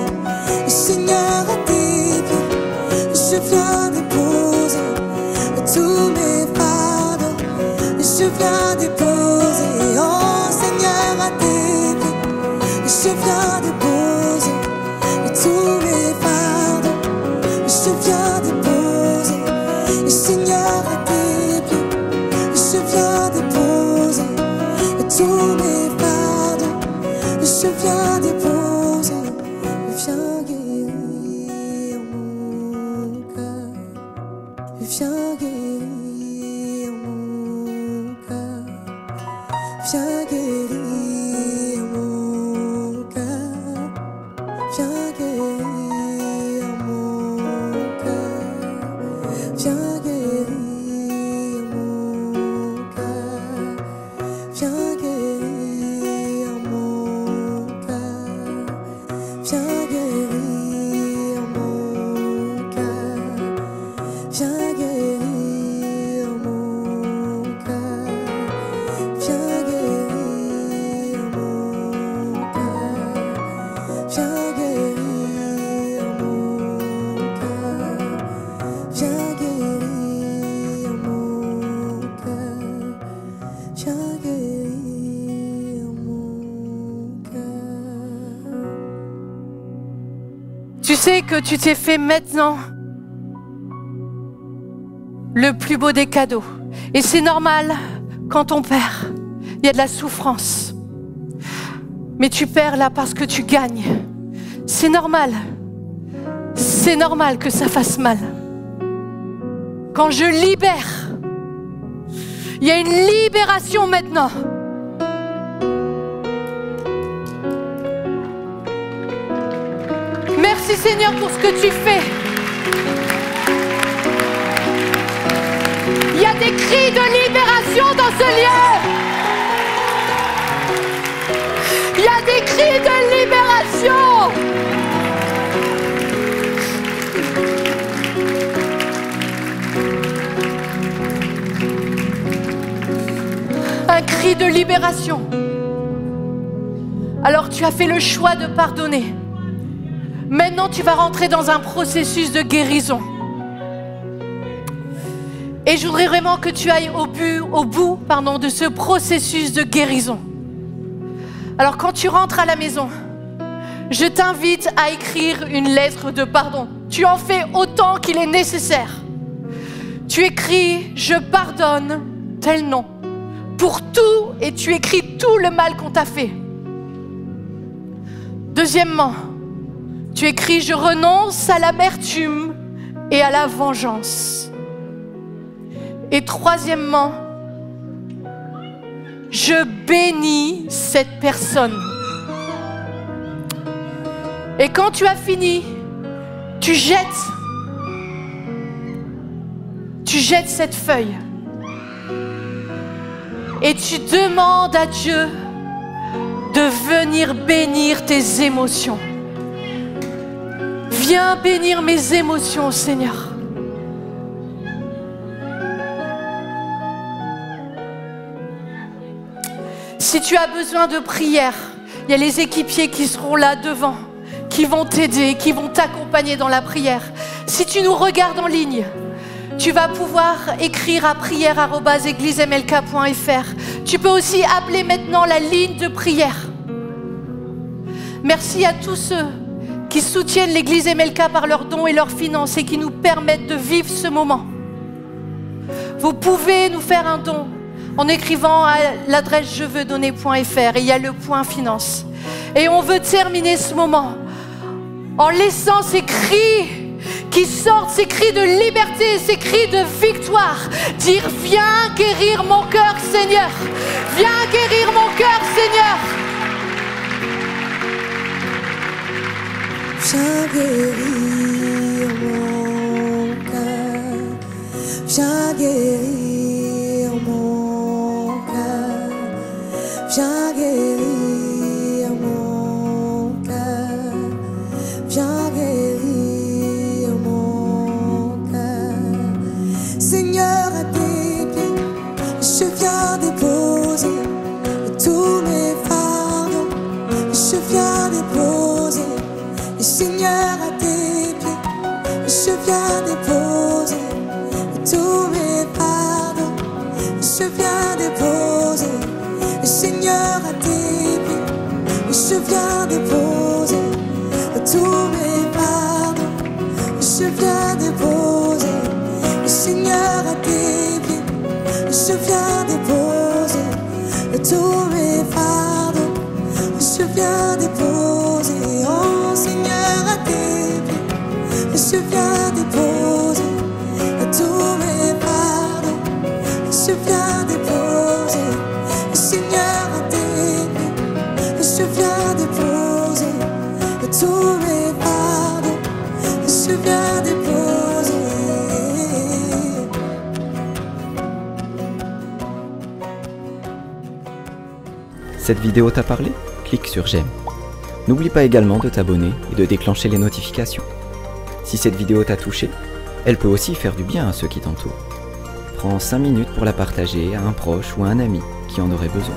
Seigneur, à tes pieds. Je viens déposer tous mes pardons. Je viens déposer, oh Seigneur, à tes pieds. Je viens déposer tous mes pardons. Je viens déposer, Seigneur, à tes pieds. Je viens déposer tous mes pardons. Je viens déposer, viens guérir mon cœur. Viens guérir mon viens guérir mon cœur, viens guérir mon cœur, viens guérir mon cœur, viens guérir mon cœur, viens guérir mon cœur, viens guérir mon cœur, viens guérir mon cœur, viens guérir mon cœur. Tu sais que tu t'es fait maintenant le plus beau des cadeaux. Et c'est normal, quand on perd, il y a de la souffrance. Mais tu perds là parce que tu gagnes. C'est normal. C'est normal que ça fasse mal. Quand je libère, il y a une libération maintenant. Merci Seigneur pour ce que tu fais. Il y a des cris de libération dans ce lieu. Il y a des cris de libération. Un cri de libération. Alors tu as fait le choix de pardonner. Maintenant tu vas rentrer dans un processus de guérison. Et je voudrais vraiment que tu ailles au bout de ce processus de guérison. Alors quand tu rentres à la maison, je t'invite à écrire une lettre de pardon. Tu en fais autant qu'il est nécessaire. Tu écris « Je pardonne tel nom » pour tout et tu écris tout le mal qu'on t'a fait. Deuxièmement, tu écris « Je renonce à l'amertume et à la vengeance ». Et troisièmement, je bénis cette personne. Et quand tu as fini, tu jettes cette feuille. Et tu demandes à Dieu de venir bénir tes émotions. Viens bénir mes émotions, Seigneur. Si tu as besoin de prière, il y a les équipiers qui seront là devant, qui vont t'aider, qui vont t'accompagner dans la prière. Si tu nous regardes en ligne, tu vas pouvoir écrire à prière@églisemlk.fr. Tu peux aussi appeler maintenant la ligne de prière. Merci à tous ceux qui soutiennent l'Église MLK par leurs dons et leurs finances et qui nous permettent de vivre ce moment. Vous pouvez nous faire un don en écrivant à l'adresse jeveusdonner.fr et il y a le point finance. Et on veut terminer ce moment en laissant ces cris qui sortent, ces cris de liberté, ces cris de victoire. Dire « Viens guérir mon cœur, Seigneur. Viens guérir mon cœur, Seigneur. » Viens guérir mon cœur. Viens guérir mon cœur. Viens guérir mon cœur. Viens guérir mon cœur. Seigneur, à tes pieds, je viens déposer tous mes fardeaux. Je viens déposer. Et Seigneur, à tes pieds, je viens déposer tous mes fardeaux. Je viens déposer. Et Seigneur, à tes pieds, je viens déposer tous mes fardeaux. Je viens déposer. Et Seigneur, à tes pieds, je viens déposer tous mes fardeaux. Je viens déposer. Oh Seigneur, à tes pieds, je viens déposer tous mes fardeaux. Je viens déposer. Seigneur, à tes pieds, je viens déposer tous mes fardeaux. Je viens déposer. cette vidéo t'a parlé, clique sur j'aime. N'oublie pas également de t'abonner et de déclencher les notifications. Si cette vidéo t'a touché, elle peut aussi faire du bien à ceux qui t'entourent. Prends 5 minutes pour la partager à un proche ou à un ami qui en aurait besoin.